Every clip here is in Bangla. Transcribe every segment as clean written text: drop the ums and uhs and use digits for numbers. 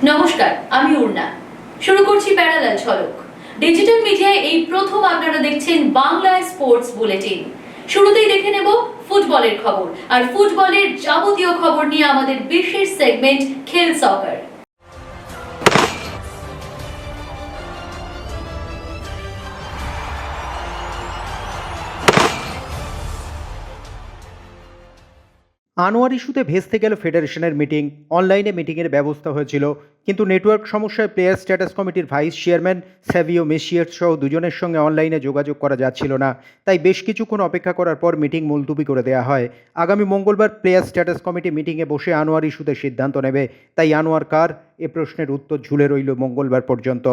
নমস্কার, আমি উর্না। শুরু করছি প্যারালাল ঝলক। ডিজিটাল মিডিয়ায় এই প্রথম আপনারা দেখছেন বাংলায় স্পোর্টস বুলেটিন। শুরুতেই দেখে নেব ফুটবলের খবর, আর ফুটবলের যাবতীয় খবর নিয়ে আমাদের বিশেষ সেগমেন্ট খেল সকার। আনোয়ার ইস্যুতে ভেস্তে গেল ফেডারেশনের মিটিং। অনলাইনে মিটিংয়ের ব্যবস্থা হয়েছিল, কিন্তু নেটওয়ার্ক সমস্যায় প্লেয়ার স্ট্যাটাস কমিটির ভাইস চেয়ারম্যান স্যাভিও মেসিয়েট সহ দুজনের সঙ্গে অনলাইনে যোগাযোগ করা যাচ্ছিল না। তাই বেশ কিছুক্ষণ অপেক্ষা করার পর মিটিং মুলতুবি করে দেওয়া হয়। আগামী মঙ্গলবার প্লেয়ার স্ট্যাটাস কমিটি মিটিংয়ে বসে আনোয়ার ইস্যুতে সিদ্ধান্ত নেবে। তাই আনোয়ার কার, এ প্রশ্নের উত্তর ঝুলে রইল মঙ্গলবার পর্যন্ত।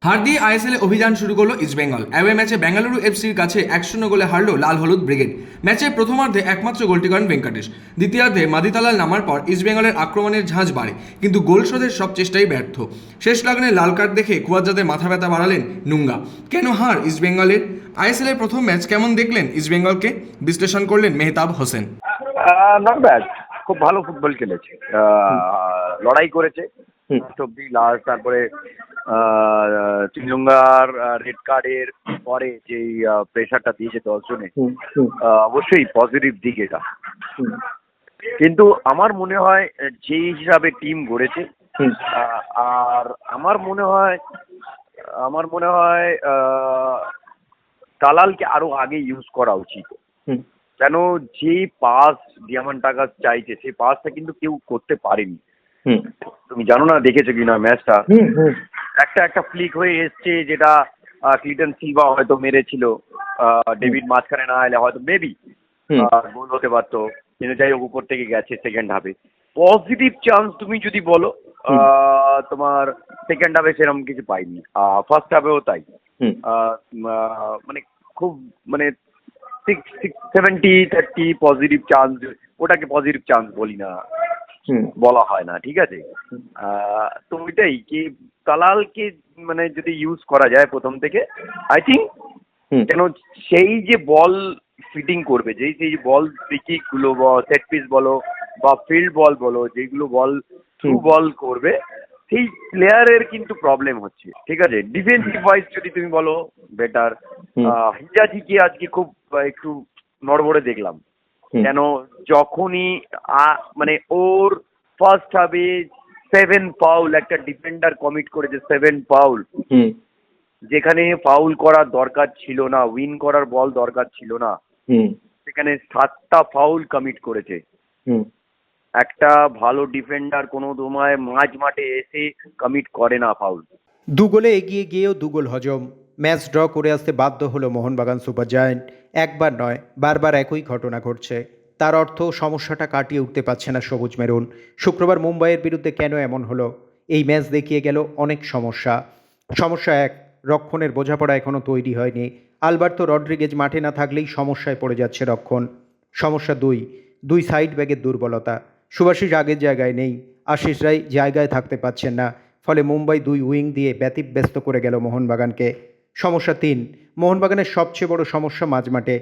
হার দিয়ে আইএসএলে অভিযান শুরু করলো ইস্টবেঙ্গল। অ্যাওয়ে ম্যাচে বেঙ্গালুরু এফসির কাছে 1-0 গোলে হারল লাল হলুদ ব্রিগেড। ম্যাচের প্রথমার্ধে একমাত্র গোলটি করেন ভেঙ্কটেশ। দ্বিতীয়ার্ধে মাদিতালাল নামার পর ইস্টবেঙ্গলের আক্রমণের ঝাঁজ বাড়ে, কিন্তু গোল শোধের সব চেষ্টাই ব্যর্থ। শেষ লগ্নে লাল কার্ড দেখে কুয়াজ্জাদের মাথা ব্যথা বাড়ালেন নুঙ্গা। কেন হার ইস্টবেঙ্গলের? আইএসএলের প্রথম ম্যাচ কেমন দেখলেন ইস্টবেঙ্গলকে? বিশ্লেষণ করলেন মেহতাব হোসেন। নট ব্যাড, খুব ভালো ফুটবল খেলেছে, লড়াই করেছে অব্দি লাস্ট। তারপরে শ্রীলঙ্কার রেড কার্ডের পরে যেই প্রেশারটা দিয়েছে 10 জনে, অবশ্যই পজিটিভ দিক এটা। কিন্তু আমার মনে হয় যে হিসাবে টিম গড়েছে, আর আমার মনে হয় দালালকে আরো আগে ইউজ করা উচিত। কেন যে পাস ডিয়ামান্টাগাস চাইছে সেই পাসটা কিন্তু কেউ করতে পারেনি। তুমি জানো না, দেখেছো কিনা ম্যাচটা? একটা ফ্লিক হয়ে এসছে, যেটা ক্লিটন সিলভা হয়তো মেরেছিল, ডেভিড মাঝখানে না এলে হয়তো মেবি গোল হতে পারতো, কিন্তু যাই হোক উপর থেকে গেছে সেকেন্ড হাফে। পজিটিভ চান্স তুমি যদি বলো, তোমার সেকেন্ড হাফে সেরকম কিছু পাইনি, ফার্স্ট হাফেও তাই। মানে খুব মানে 70-30 পজিটিভ চান্স, ওটাকে পজিটিভ চান্স বলি না, বলা হয় না, ঠিক আছে? তো ওইটাই কি দালালকে মানে যদি ইউজ করা যায় প্রথম থেকে, আই থিঙ্ক, কেন সেই যে বল ফিটিং করবে, সেই বল ফ্রিকিক গুলো বা সেট পিস বলো বা ফিল্ড বল বলো, যেগুলো বল থ্রু বল করবে, সেই প্লেয়ারের কিন্তু প্রবলেম হচ্ছে, ঠিক আছে? ডিফেন্সিভ ওয়াইজ যদি তুমি বলো বেটার। হিজাজিকে আজকে খুব একটু নড়বড়ে দেখলাম, কেন যখনই মানে ওর ফার্স্ট হাফে 7 ফাউল, একটা ডিফেন্ডার কমিট করেছে 7 ফাউল, যেখানে ফাউল করার দরকার ছিল না, উইন করার বল দরকার ছিল না, সেখানে 7টা ফাউল কমিট করেছে। একটা ভালো ডিফেন্ডার কোনো তোমায় মাঝ মাঠে এসে কমিট করে না ফাউল। 2 গোলে এগিয়ে গিয়েও 2 গোল হজম। ম্যাচ ড্র করে আসতে বাধ্য হলো মোহনবাগান সুপার জায়ান্ট। একবার নয়, বারবার একই ঘটনা ঘটছে। তার অর্থ সমস্যাটা কাটিয়ে উঠতে পারছে না সবুজ মেরুন। শুক্রবার মুম্বাইয়ের বিরুদ্ধে কেন এমন হলো? এই ম্যাচ দেখিয়ে গেল অনেক সমস্যা। সমস্যা 1, রক্ষণের বোঝাপড়া এখনও তৈরি হয়নি। আলবার্তো রড্রিগেজ মাঠে না থাকলেই সমস্যায় পড়ে যাচ্ছে রক্ষণ। সমস্যা 2 সাইড ব্যাগের দুর্বলতা। সুভাশিস আগের জায়গায় নেই, আশিস রায় জায়গায় থাকতে পারছেন না, ফলে মুম্বাই 2 উইং দিয়ে ব্যতিব্যস্ত করে গেল মোহনবাগানকে। সমস্যা 3, মোহনবাগানের সবচেয়ে বড় সমস্যা মাঝমাঠে।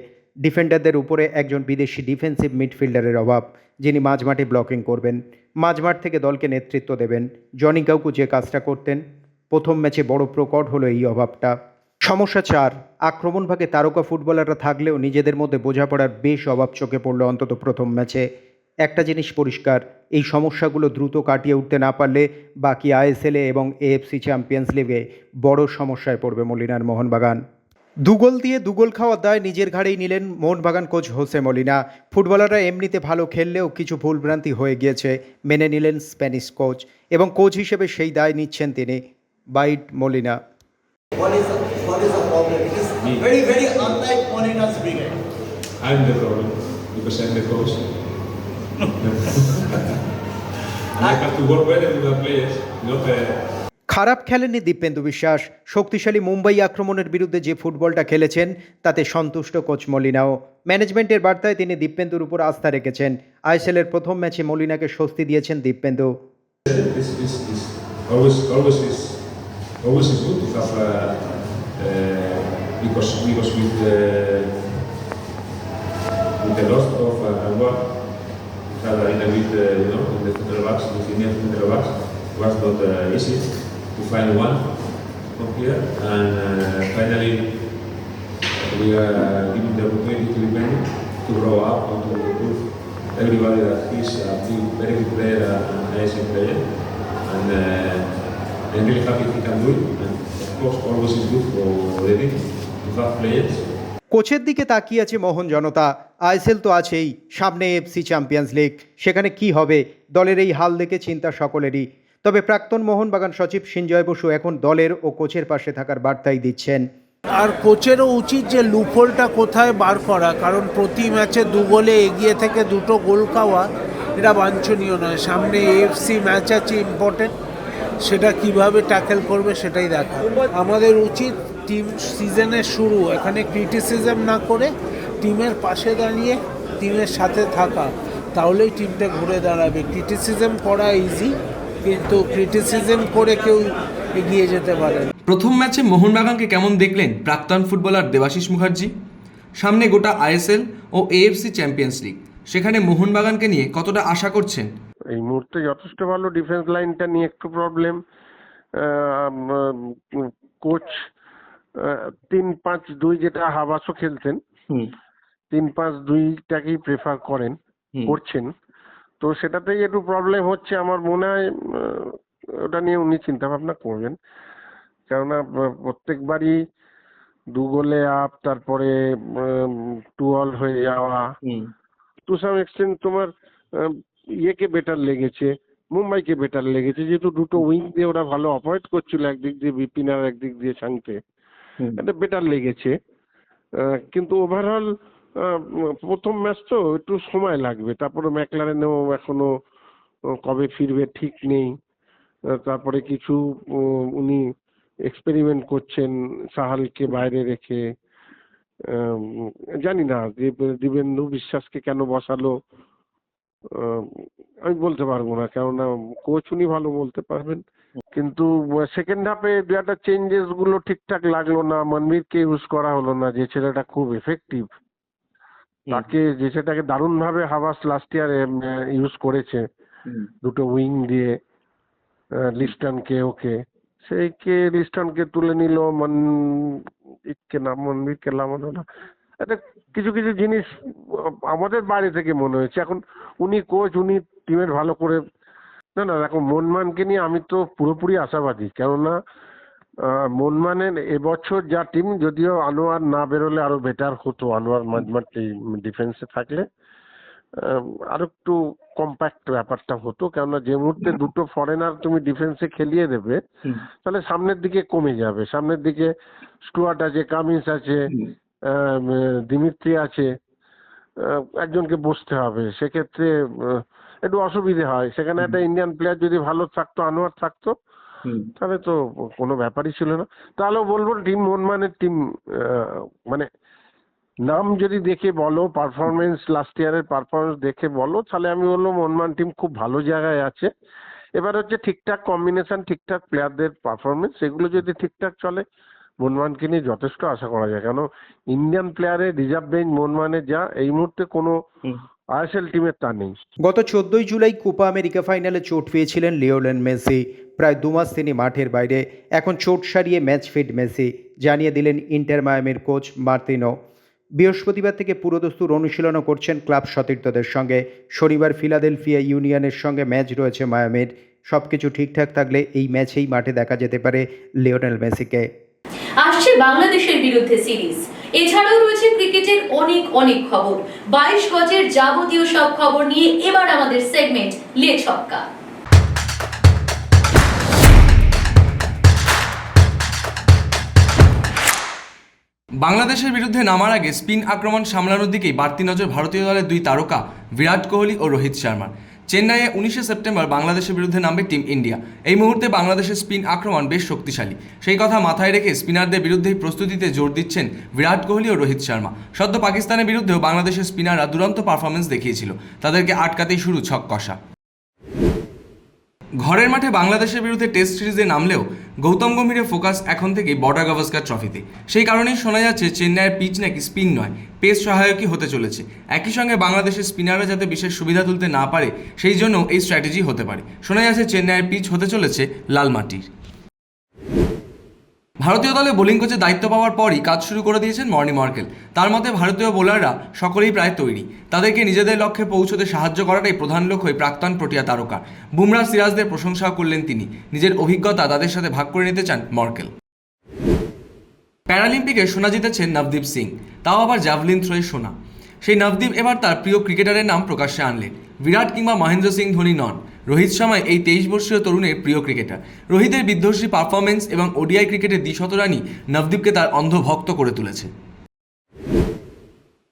ডিফেন্ডারদের উপরে একজন বিদেশি ডিফেন্সিভ মিডফিল্ডারের অভাব, যিনি মাঝমাঠে ব্লকিং করবেন, মাঝমাঠ থেকে দলকে নেতৃত্ব দেবেন। জনি কাউকু যে কাজটা করতেন, প্রথম ম্যাচে বড় প্রকট হলো এই অভাবটা। সমস্যা 4, আক্রমণভাগে তারকা ফুটবলাররা থাকলেও নিজেদের মধ্যে বোঝাপড়ার বেশ অভাব চোখে পড়ল অন্তত প্রথম ম্যাচে। একটা জিনিস পরিষ্কার, এই সমস্যাগুলো দ্রুত কাটিয়ে উঠতে না পারলে বাকি আইএসএলে এবং এএফসি চ্যাম্পিয়ন্স লিগে বড় সমস্যায় পড়বে মলিনার মোহনবাগান। 2 গোল দিয়ে 2 গোল খাওয়ার দায় নিজের ঘাড়েই নিলেন মোহনবাগান কোচ হোসে মলিনা। ফুটবলাররা এমনিতে ভালো খেললেও কিছু ভুলভ্রান্তি হয়ে গিয়েছে, মেনে নিলেন স্প্যানিশ কোচ, এবং কোচ হিসেবে সেই দায় নিচ্ছেন তিনি। Bite Molina. What is the problem? It is very unlike Molina's brigade. I'm the problem because I'm the coach. I have to work better with the players, not খারাপ খেলেননি দীপেন্দু বিশ্বাস। শক্তিশালী মুম্বাই আক্রমণের বিরুদ্ধে যে ফুটবলটা খেলেছেন তাতে সন্তুষ্ট কোচ মলিনাও। ম্যানেজমেন্টের বার্তায় তিনি দীপেন্দুর উপর আস্থা রেখেছেন। আইএসএলের প্রথম ম্যাচে মলিনাকে স্বস্তি দিয়েছেন Dipendu. Always is good to have because with with a lot of work. We had a little bit, in the center backs, the senior center backs, was not easy to find one from here, and finally we are given the opportunity to Benny to grow up and to prove everybody that he's a very good player and amazing player, and I'm really happy he can do it. And of course, always is good for the team to have players. কোচের দিকে তাকিয়ে আছে মোহন জনতা। আইএসএল তো আছেই, সামনে এফসি চ্যাম্পিয়ন্স লিগ, সেখানে কি হবে দলের এই হাল দেখে চিন্তা সকলেরই। তবে প্রাক্তন মোহনবাগান সচিব সঞ্জয় বসু এখন দলের ও কোচের পাশে থাকার বার্তাই দিচ্ছেন। আর কোচেরও উচিত যে লুপহোলটা কোথায় বার করা, কারণ প্রতি ম্যাচে 2 গোলে এগিয়ে থেকে 2টো গোল খাওয়া এটা বাঞ্ছনীয় নয়। সামনে এফসি ম্যাচ আছে ইম্পর্টেন্ট, সেটা কিভাবে ট্যাকেল করবে সেটাই দেখা। আমাদের উচিত টিম সিজনের শুরু, এখানে ক্রিটিসিজম না করে টিমের পাশে দাঁড়িয়ে টিমের সাথে থাকা, তাহলেই টিমটা ঘুরে দাঁড়াবে। ক্রিটিসিজম করা ইজি, কিন্তু ক্রিটিসিজম করে কেউ এগিয়ে যেতে পারে না। প্রথম ম্যাচে মোহনবাগানকে কেমন দেখলেন প্রাক্তন ফুটবলার দেবাশিস মুখার্জি? সামনে গোটা আইএসএল ও এএফসি চ্যাম্পিয়ন্স লিগ, সেখানে মোহনবাগানকে নিয়ে কতটা আশা করছেন? এই মুহূর্তে যথেষ্ট ভালো, ডিফেন্স লাইনটা নিয়ে একটু প্রবলেম। কোচ 3-5-2 যেটা হাবাসও খেলতেন, 3-5-2টাকেই প্রেফার করছেন, তো সেটাতেই একটু প্রবলেম হচ্ছে। আমার মনে হয় ওটা নিয়ে উনি চিন্তা ভাবনা করবেন, কেননা প্রত্যেকবারই 2 গোলে আপ, তারপরে 2-all হয়ে যাওয়া, টু সাম এক্সটেন্ট তোমার ইয়েকে বেটার লেগেছে, মুম্বাইকে বেটার লেগেছে, যেহেতু 2টো উইং দিয়ে ওরা ভালো অপারেট করছিল, একদিক দিয়ে বিপিন আর একদিক দিয়ে সাংতে, এটা বেটার লেগেছে। কিন্তু ওভারঅল প্রথম ম্যাচ তো একটু সময় লাগবে, তারপরে ম্যাকলারেনও এখনো কবে ফিরবে ঠিক নেই। তারপরে কিছু উনি এক্সপেরিমেন্ট করছেন সাহালকে বাইরে রেখে। জানি না দিবেন্দু বিশ্বাসকে কেন বসালো, আমি বলতে পারবো না, কেননা কোচ উনি ভালো বলতে পারবেন। কিন্তু সেকেন্ড হাফে 2-একটা চেঞ্জেস গুলো ঠিকঠাক লাগলো না। মনবীরকে ইউজ করা হলো না, যে ছেলেটা খুব এফেক্টিভ, তাকে, যে ছেলেটাকে দারুণ ভাবে হাবাস লাস্ট ইয়ার ইউজ করেছে 2টো উইং দিয়ে, লিস্টনকে লিস্টনকে তুলে নিল, মনবীরকে নামানো না। এটা কিছু কিছু জিনিস আমাদের বাইরে থেকে মনে হয়েছে। এখন উনি কোচ, উনি টিমের ভালো করে না দেখো, মনমানকে নিয়ে আমি তো পুরোপুরি আশাবাদী, কেননা মনমানের এবছর যা টিম, যদিও আনোয়ার না বেরোলে আরো বেটার হতো, আনোয়ার মাঝমাঠে ডিফেন্সে থাকলে আরো একটু কম্প্যাক্ট ব্যাপারটা হতো, কেননা যে মুহূর্তে 2টো ফরেনার তুমি ডিফেন্সে খেলিয়ে দেবে, তাহলে সামনের দিকে কমে যাবে। সামনের দিকে স্টুয়ার্ট আছে, কামিন্স আছে, দিমিত্রি আছে, একজনকে বসতে হবে, সেক্ষেত্রে একটু অসুবিধে হয়। সেখানে একটা ইন্ডিয়ান প্লেয়ার যদি ভালো থাকতো, আনোয়ার থাকতো, তাহলে তো কোনো ব্যাপারই ছিল না। তাহলেও বলবো টিম মোহনবাগানের টিম, মানে নাম যদি দেখে বলো, পারফরমেন্স, লাস্ট ইয়ারের পারফরমেন্স দেখে বলো, তাহলে আমি বলবো মোহনবাগান টিম খুব ভালো জায়গায় আছে। এবার হচ্ছে ঠিকঠাক কম্বিনেশন, ঠিকঠাক প্লেয়ারদের পারফরমেন্স, এগুলো যদি ঠিকঠাক চলে, মোহনবাগানকে নিয়ে যথেষ্ট আশা করা যায়। কেন ইন্ডিয়ান প্লেয়ারের রিজার্ভ বেঞ্চ মোহনবাগানের যা, এই মুহূর্তে কোনো আইএসএল টিমের তা নেই। গত 14 জুলাই কোপা আমেরিকা ফাইনালে চোট পেয়েছিলেন লিওনেল মেসি। প্রায় 2 মাস তিনি মাঠের বাইরে। এখন চোট সারিয়ে ম্যাচ ফিট মেসি, জানিয়ে দিলেন ইন্টার মায়ামির কোচ মার্তিনো। বৃহস্পতিবার থেকে পুরোদস্তুর অনুশীলনও করছেন ক্লাব সতীর্থদের সঙ্গে। শনিবার ফিলাডেলফিয়া ইউনিয়নের সঙ্গে ম্যাচ রয়েছে মায়ামির। সবকিছু ঠিকঠাক থাকলে এই ম্যাচেই মাঠে দেখা যেতে পারে লিওনেল মেসিকে। আসছে বাংলাদেশের বিরুদ্ধে সিরিজ, এছাড়াও রয়েছে ক্রিকেটের অনেক খবর। 22 গজের যাবতীয় সব খবর নিয়ে এবার আমাদের সেগমেন্ট লে ছক্কা। বাংলাদেশের বিরুদ্ধে নামার আগে স্পিন আক্রমণ সামলানোর দিকেই বাড়তি নজর ভারতীয় দলের 2 তারকা বিরাট কোহলি ও রোহিত শর্মার। চেন্নাইয়ে 19শে সেপ্টেম্বর বাংলাদেশের বিরুদ্ধে নামবে টিম ইন্ডিয়া। এই মুহূর্তে বাংলাদেশের স্পিন আক্রমণ বেশ শক্তিশালী। সেই কথা মাথায় রেখে স্পিনারদের বিরুদ্ধেই প্রস্তুতিতে জোর দিচ্ছেন বিরাট কোহলি ও রোহিত শর্মা। সদ্য পাকিস্তানের বিরুদ্ধেও বাংলাদেশের স্পিনাররা দুরন্ত পারফরমেন্স দেখিয়েছিল, তাদেরকে আটকাতেই শুরু ছক কষা। ঘরের মাঠে বাংলাদেশের বিরুদ্ধে টেস্ট সিরিজে নামলেও গৌতম গম্ভীরের ফোকাস এখন থেকেই বর্ডার গাভাস্কার ট্রফিতে। সেই কারণেই শোনা যাচ্ছে চেন্নাইয়ের পিচ নাকি স্পিন নয়, পেস সহায়কই হতে চলেছে। একই সঙ্গে বাংলাদেশের স্পিনাররা যাতে বিশেষ সুবিধা তুলতে না পারে সেই জন্য এই স্ট্র্যাটেজি হতে পারে। শোনা যাচ্ছে চেন্নাইয়ের পিচ হতে চলেছে লাল মাটির। ভারতীয় দলে বোলিং কোচের দায়িত্ব পাওয়ার পরই কাজ শুরু করে দিয়েছেন মর্নি মার্কেল। তার মতে ভারতীয় বোলাররা সকলেই প্রায় তৈরি, তাদেরকে নিজেদের লক্ষ্যে পৌঁছতে সাহায্য করাটাই প্রধান লক্ষ্যই প্রাক্তন প্রোটিয়া তারকা। বুমরা, সিরাজদের প্রশংসাও করলেন তিনি। নিজের অভিজ্ঞতা তাদের সাথে ভাগ করে নিতে চান মার্কেল। প্যারালিম্পিকে সোনা জিতেছেন নবদীপ সিং, তাও আবার জ্যাভলিন থ্রোয়ে সোনা। সেই নবদীপ এবার তার প্রিয় ক্রিকেটারের নাম প্রকাশ্যে আনলেন। বিরাট কিংবা মহেন্দ্র সিং ধোনি নন, রোহিত শর্মা এই 23 বর্ষীয় তরুণের প্রিয় ক্রিকেটার। রোহিতের বিধ্বংসী পারফরমেন্স এবং ওডিআই ক্রিকেটের দ্বিশতরানই নবদীপকে তার অন্ধ ভক্ত করে তুলেছে।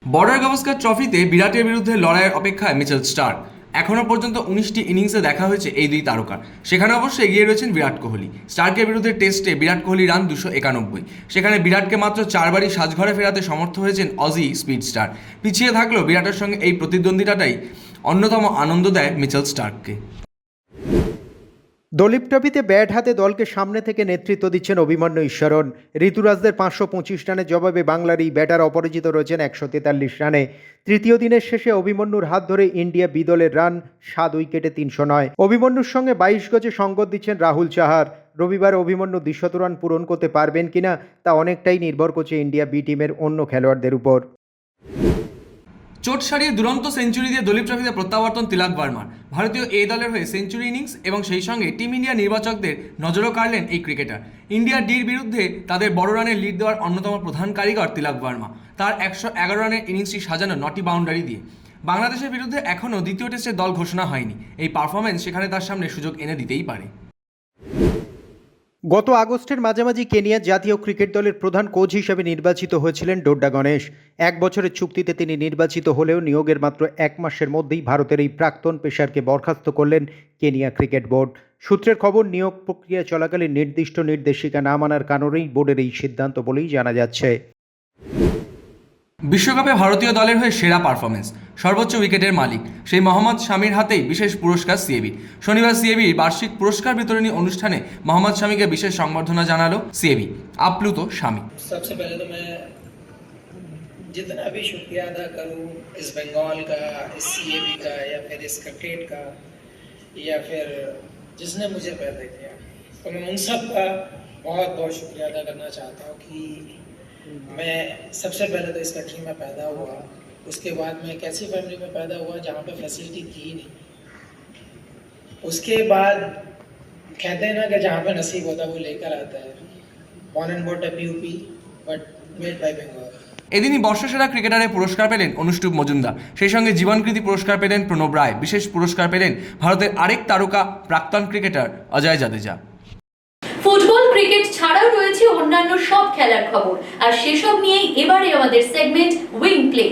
বর্ডার গাভাস্কার ট্রফিতে বিরাটের বিরুদ্ধে লড়াইয়ের অপেক্ষায় মিচেল স্টার্ক। এখনও পর্যন্ত 19টি ইনিংসে দেখা হয়েছে এই দুই তারকার, সেখানে অবশ্য এগিয়ে রয়েছেন বিরাট কোহলি। স্টার্কের বিরুদ্ধে টেস্টে বিরাট কোহলি রান 291, সেখানে বিরাটকে মাত্র 4বারই সাজঘরে ফেরাতে সমর্থ হয়েছেন অজি স্পিড স্টার। পিছিয়ে থাকলেও বিরাটের সঙ্গে এই প্রতিদ্বন্দ্বিতাটাই অন্যতম আনন্দ দেয় মিচেল স্টার্ককে। দলীপ ট্রফিতে ব্যাট হাতে দলকে সামনে থেকে নেতৃত্ব দিচ্ছেন অভিমন্যু ঈশ্বরন। ঋতুরাজদের 525 রানের জবাবে বাংলার এই ব্যাটার অপরাজিত রয়েছেন 143 রানে। তৃতীয় দিনের শেষে অভিমন্যুর হাত ধরে ইন্ডিয়া বি দলের রান 7 উইকেটে 309। অভিমন্যুর সঙ্গে 22 গজে সঙ্গত দিচ্ছেন রাহুল চাহার। রবিবার অভিমন্যু 200 রান পূরণ করতে পারবেন কিনা তা অনেকটাই নির্ভর করছে ইন্ডিয়া বি টিমের অন্য খেলোয়াড়দের উপর। চোট সারিয়ে দুরন্ত সেঞ্চুরি দিয়ে দলীপ ট্রফিতে প্রত্যাবর্তন তিলক ভার্মার। ভারতীয় এ দলের হয়ে সেঞ্চুরি ইনিংস এবং সেই সঙ্গে টিম ইন্ডিয়া নির্বাচকদের নজরও কাড়লেন এই ক্রিকেটার। ইন্ডিয়া ডির বিরুদ্ধে তাদের বড় রানের লিড দেওয়ার অন্যতম প্রধান কারিগর তিলক ভার্মা। তার 111 রানের ইনিংসটি সাজানো 9টি বাউন্ডারি দিয়ে। বাংলাদেশের বিরুদ্ধে এখনও দ্বিতীয় টেস্টের দল ঘোষণা হয়নি। এই পারফরমেন্স সেখানে তার সামনে সুযোগ এনে দিতেই পারে। গত আগস্টের মাঝামাঝি কেনিয়ার জাতীয় ক্রিকেট দলের প্রধান কোচ হিসেবে নির্বাচিত হয়েছিলেন ডোড্ডা গণেশ। 1 বছরের চুক্তিতে তিনি নির্বাচিত হলেও নিয়োগের মাত্র 1 মাসের মধ্যেই ভারতের এই প্রাক্তন পেসারকে বরখাস্ত করলেন কেনিয়া ক্রিকেট বোর্ড। সূত্রের খবর, নিয়োগ প্রক্রিয়া চলাকালীন নির্দিষ্ট নির্দেশিকা না মানার কারণেই বোর্ডের এই সিদ্ধান্ত বলেই জানা যাচ্ছে। বিশ্বকাপে ভারতীয় দলের হয়ে সেরা পারফরমেন্স, সর্বোচ্চ উইকেটের মালিক সেই মোহাম্মদ শামির হাতেই বিশেষ পুরস্কার সিএবির। শনিবার সিএবির বার্ষিক পুরস্কার বিতরণী অনুষ্ঠানে মোহাম্মদ শামিকে বিশেষ সংবর্ধনা জানালো সিএবি। আপ্লুত শামি। सबसे पहले तो मैं जितना भी शुक्रिया अदा करूं इस बंगाल का, इस सीएबी का, या फिर इस क्रिकेट का, या फिर जिसने मुझे पैदा किया, तो मैं उन सब का बहुत बहुत शुक्रिया अदा करना चाहता हूं कि मैं सबसे पहले तो इस कंट्री में पैदा हुआ, उसके बाद मैं एक ऐसी फैमिली में पैदा हुआ जहाँ पे फैसिलिटी थी नहीं, उसके बाद कहते हैं ना कि जहाँ पे नसीब होता है वो लेकर आता है। Born and brought up UP, but made by Bengal. এদিনই বর্ষসেরা ক্রিকেটারের পুরস্কার পেলেন অনুষ্ঠুপ মজুমদার। সেই সঙ্গে জীবনকৃতি পুরস্কার পেলেন প্রণব রায়। বিশেষ পুরস্কার পেলেন ভারতের আরেক তারকা প্রাক্তন cricketer Ajay Jadeja. Football, cricket ছাড়াও রয়েছে অন্যান্য সব খেলার খবর, আর সেসব নিয়েই এবারে আমাদের সেগমেন্ট উইং প্লে।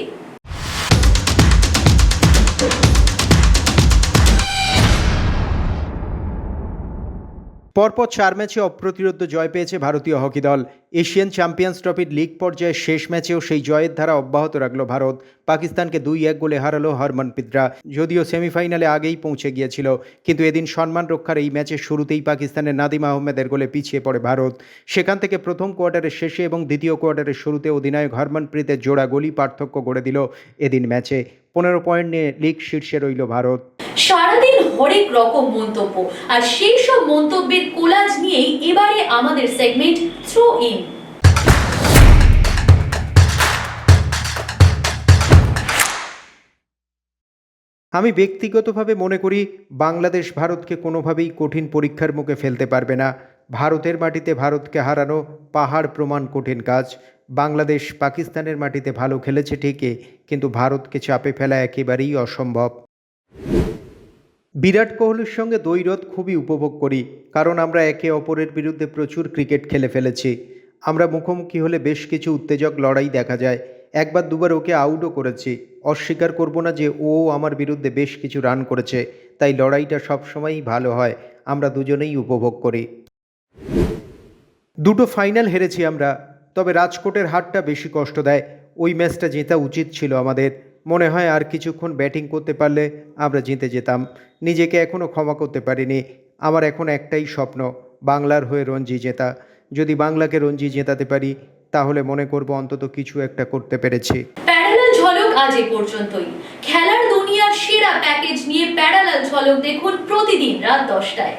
পরপর 4 ম্যাচে অপ্রতিরোধ্য জয় পেয়েছে ভারতীয় হকি দল। এশিয়ান চ্যাম্পিয়ন্স ট্রফির লিগ পর্যায়ের শেষ ম্যাচেও সেই জয়ের ধারা অব্যাহত রাখল ভারত। পাকিস্তানকে 2-1 গোলে হারালো হরমনপ্রীতরা। যদিও সেমিফাইনালে আগেই পৌঁছে গিয়েছিল, কিন্তু এদিন সম্মান রক্ষার এই ম্যাচের শুরুতেই পাকিস্তানের নাদিম আহমেদের গোলে পিছিয়ে পড়ে ভারত। সেখান থেকে প্রথম কোয়ার্টারের শেষে এবং দ্বিতীয় কোয়ার্টারের শুরুতে অধিনায়ক হরমনপ্রীতের জোড়া গোলই পার্থক্য গড়ে দিল এদিন ম্যাচে। 15 পয়েন্ট নিয়ে লিগ শীর্ষে রইল ভারত। সারাদিন হরেক রকম মন্তব্য, আর সেই সব মন্তব্যের কোলাজ নিয়েই এবারে আমাদের সেগমেন্ট থ্রো ইন। আমি ব্যক্তিগতভাবে মনে করি বাংলাদেশ ভারতকে কোনোভাবেই কঠিন পরীক্ষার মুখে ফেলতে পারবে না। ভারতের মাটিতে ভারতকে হারানো পাহাড় প্রমাণ কঠিন কাজ। বাংলাদেশ পাকিস্তানের মাটিতে ভালো খেলেছে ঠিকই, কিন্তু ভারতকে চাপে ফেলা একেবারেই অসম্ভব। বিরাট কোহলির সঙ্গে দ্বৈরথ খুবই উপভোগ করি, কারণ আমরা একে অপরের বিরুদ্ধে প্রচুর ক্রিকেট খেলে ফেলেছি। আমরা মুখোমুখি হলে বেশ কিছু উত্তেজক লড়াই দেখা যায়। একবার দুবার ওকে আউটও করেছি। অস্বীকার করব না যে ও আমার বিরুদ্ধে বেশ কিছু রান করেছে, তাই লড়াইটা সবসময়ই ভালো হয়। আমরা দুজনেই উপভোগ করি। 2টো ফাইনাল হেরেছি আমরা, তবে রাজকোটের হারটা বেশি কষ্ট দেয়। ওই ম্যাচটা জেতা উচিত ছিল আমাদের। মনে হয় আর কিছুক্ষণ ব্যাটিং করতে পারলে আমরা জিতে যেতাম। নিজেকে এখনও ক্ষমা করতে পারিনি। আমার এখন একটাই স্বপ্ন, বাংলার হয়ে রঞ্জি জেতা। যদি বাংলাকে রঞ্জি জেতাতে পারি তাহলে মনে করব অন্তত কিছু একটা করতে পেরেছি। প্যারালাল ঝলক আজ এ পর্যন্তই। খেলার দুনিয়ার সেরা প্যাকেজ নিয়ে প্যারালাল ঝলক দেখুন প্রতিদিন রাত 10টায়।